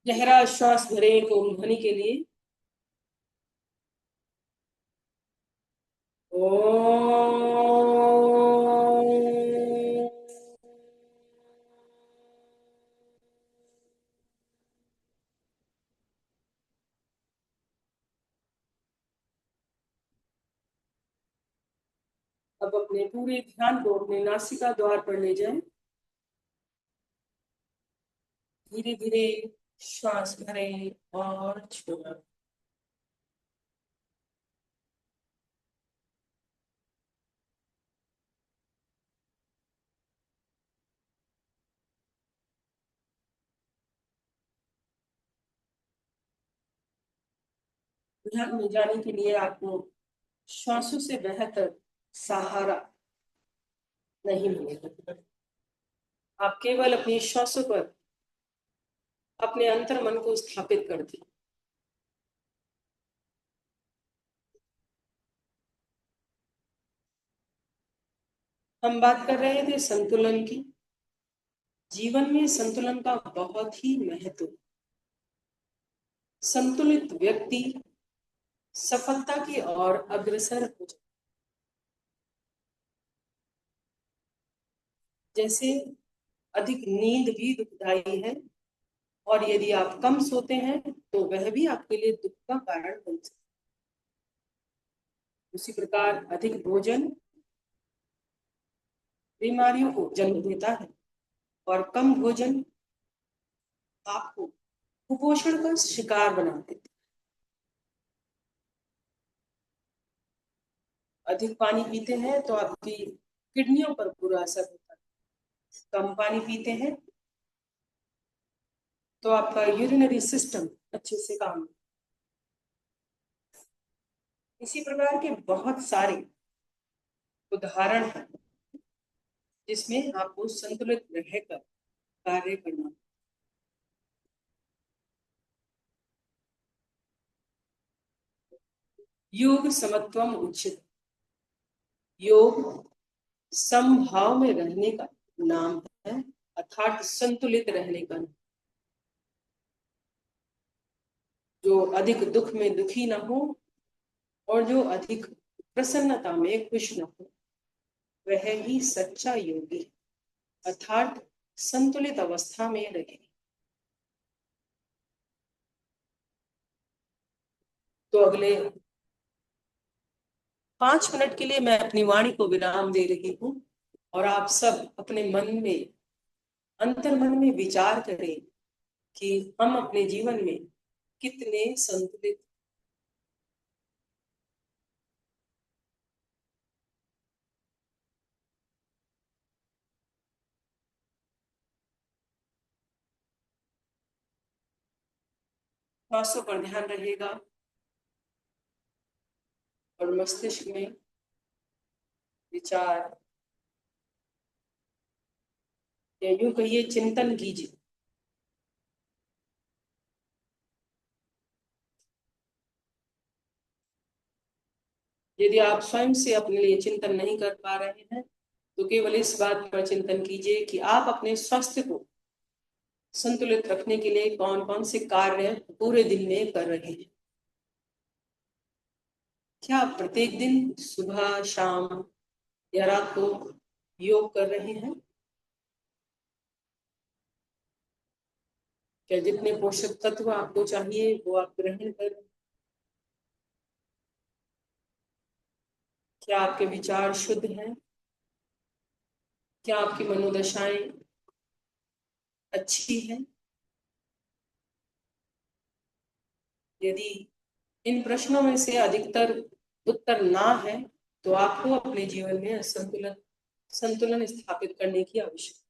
गहरा श्वास भरें ओम ध्वनि के लिए। ओम। अब अपने पूरे ध्यान को अपने नासिका द्वार पर ले जाएं। धीरे धीरे श्वास भरें और छोड़ें। ध्यान में जाने के लिए आपको श्वासों से बेहतर सहारा नहीं मिलेगा। आप केवल अपनी श्वासों पर अपने अंतर मन को स्थापित कर दें। हम बात कर रहे थे संतुलन की। जीवन में संतुलन का बहुत ही महत्व। संतुलित व्यक्ति सफलता की ओर अग्रसर हो जाता। जैसे अधिक नींद भी दुखदाई है, और यदि आप कम सोते हैं तो वह भी आपके लिए दुख का कारण बन सकता है। उसी प्रकार अधिक भोजन बीमारियों को जन्म देता है, और कम भोजन आपको कुपोषण का शिकार बना देता है। अधिक पानी पीते हैं तो आपकी किडनियों पर बुरा असर होता है। कम पानी पीते हैं तो आपका यूरिनरी सिस्टम अच्छे से काम। इसी प्रकार के बहुत सारे उदाहरण हैं जिसमें आपको संतुलित रहकर कार्य करना। योग समत्वम उचित। योग समभाव में रहने का नाम है, अर्थात संतुलित रहने का। जो अधिक दुख में दुखी न हो और जो अधिक प्रसन्नता में खुश न हो, वह ही सच्चा योगी, अर्थात संतुलित अवस्था में रहे। तो अगले 5 मिनट के लिए मैं अपनी वाणी को विराम दे रही हूँ, और आप सब अपने मन में, अंतर मन में विचार करें कि हम अपने जीवन में कितने संतुलित। श्वासों पर ध्यान रहेगा और मस्तिष्क में विचार, या यूं कहिए चिंतन कीजिए। यदि आप स्वयं से अपने लिए चिंतन नहीं कर पा रहे हैं तो केवल इस बात पर चिंतन कीजिए कि आप अपने स्वास्थ्य को संतुलित रखने के लिए कौन कौन से कार्य पूरे दिन में कर रहे हैं। क्या आप प्रत्येक दिन सुबह शाम या रात को योग कर रहे हैं? क्या जितने पोषक तत्व आपको चाहिए वो आप ग्रहण कर रहे हैं? क्या आपके विचार शुद्ध हैं? क्या आपकी मनोदशाएं अच्छी हैं? यदि इन प्रश्नों में से अधिकतर उत्तर ना है तो आपको अपने जीवन में संतुलन संतुलन स्थापित करने की आवश्यकता।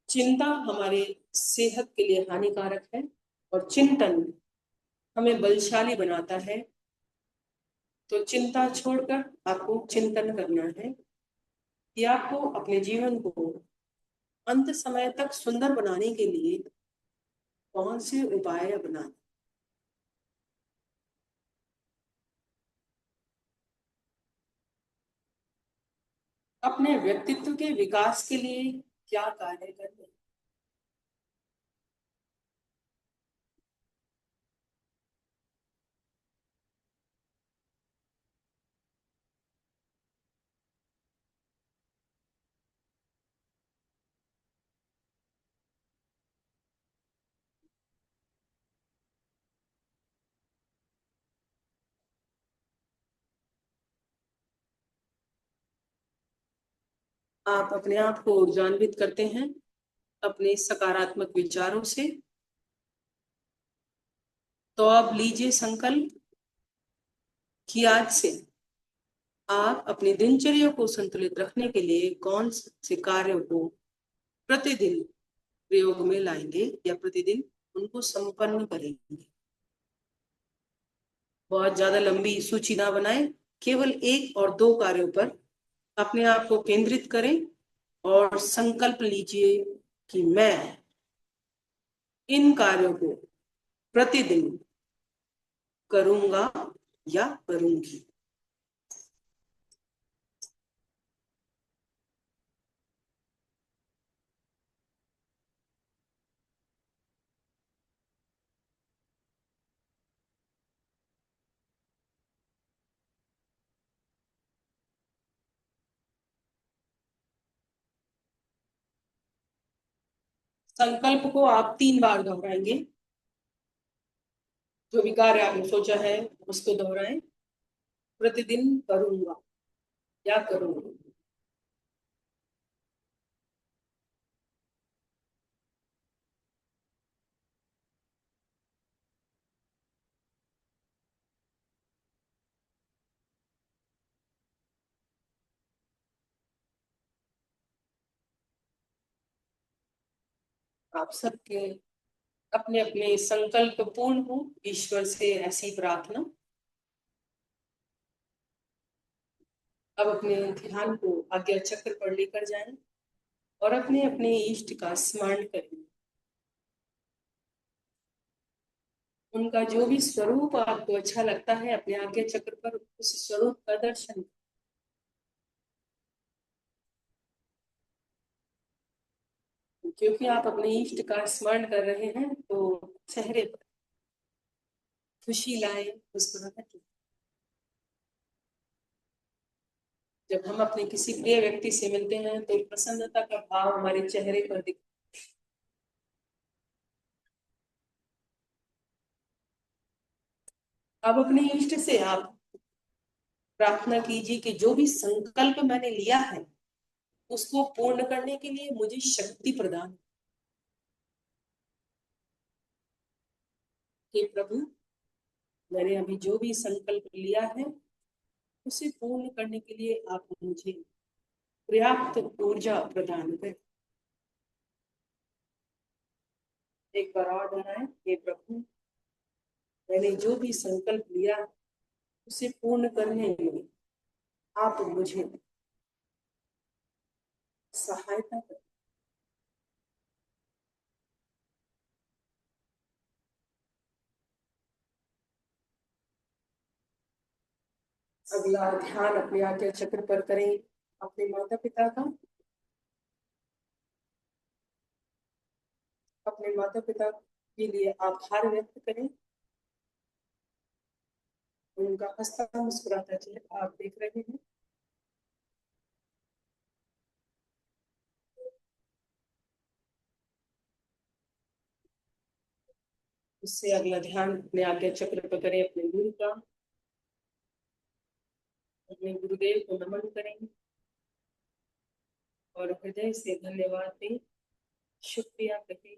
चिंता हमारे सेहत के लिए हानिकारक है, और चिंतन हमें बलशाली बनाता है। तो चिंता छोड़कर आपको चिंतन करना है कि आपको अपने जीवन को अंत समय तक सुंदर बनाने के लिए कौन से उपाय अपनाने। अपने व्यक्तित्व के विकास के लिए क्या कार्य करने? आप अपने आप को ऊर्जान्वित करते हैं अपने सकारात्मक विचारों से। तो अब लीजिए संकल्प कि आज से आप अपनी दिनचर्या को संतुलित रखने के लिए कौन से कार्यों को प्रतिदिन प्रयोग में लाएंगे या प्रतिदिन उनको संपन्न करेंगे। बहुत ज्यादा लंबी सूची ना बनाएं, केवल 1 और 2 कार्यों पर अपने आप को केंद्रित करें और संकल्प लीजिए कि मैं इन कार्यों को प्रतिदिन करूंगा या करूंगी। संकल्प को आप 3 बार दोहराएंगे। जो भी कार्य आपने सोचा है उसको दोहराएं। प्रतिदिन करूंगा या करूंगी। आप सबके अपने अपने संकल्प पूर्ण हो, ईश्वर से ऐसी प्रार्थना। अब अपने ध्यान को आज्ञा चक्र पर लेकर जाएं और अपने अपने इष्ट का स्मरण करें। उनका जो भी स्वरूप आपको अच्छा लगता है अपने आज्ञा चक्र पर उस स्वरूप का दर्शन। क्योंकि आप अपने इष्ट का स्मरण कर रहे हैं तो चेहरे पर खुशी लाए, मुस्कुराहट। जब हम अपने किसी प्रिय व्यक्ति से मिलते हैं तो प्रसन्नता का भाव हमारे चेहरे पर दिखता है। अब अपने इष्ट से आप प्रार्थना कीजिए कि जो भी संकल्प मैंने लिया है उसको पूर्ण करने के लिए मुझे शक्ति प्रदान। हे प्रभु, मैंने अभी जो भी संकल्प लिया है उसे पूर्ण करने के लिए आप मुझे पर्याप्त ऊर्जा प्रदान करें। एक बार और दोहराएं। हे प्रभु, मैंने जो भी संकल्प लिया उसे पूर्ण करने में आप मुझे सहायता करें। अगला ध्यान अपने आज्ञा चक्र पर करें अपने माता पिता का। अपने माता पिता के लिए आभार व्यक्त करें। उनका हंसता मुस्कुराता चेहरा आप देख रहे हैं। उससे अगला ध्यान अपने आज्ञा चक्र पर करें अपने गुरु का। अपने गुरुदेव को नमन करें और हृदय से धन्यवाद दें, शुक्रिया कहें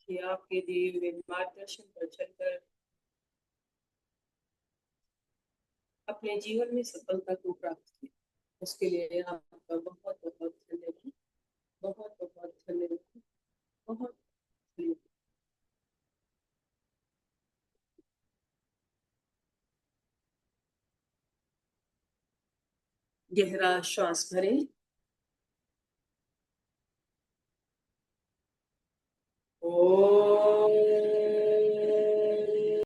कि आपके दिए हुए मार्गदर्शन पर चलकर अपने जीवन में सफलता को प्राप्त किया। उसके लिए आपका बहुत बहुत धन्यवाद। बहुत बहुत धन्यवाद। बहुत धन्यवाद। गहरा श्वास भरें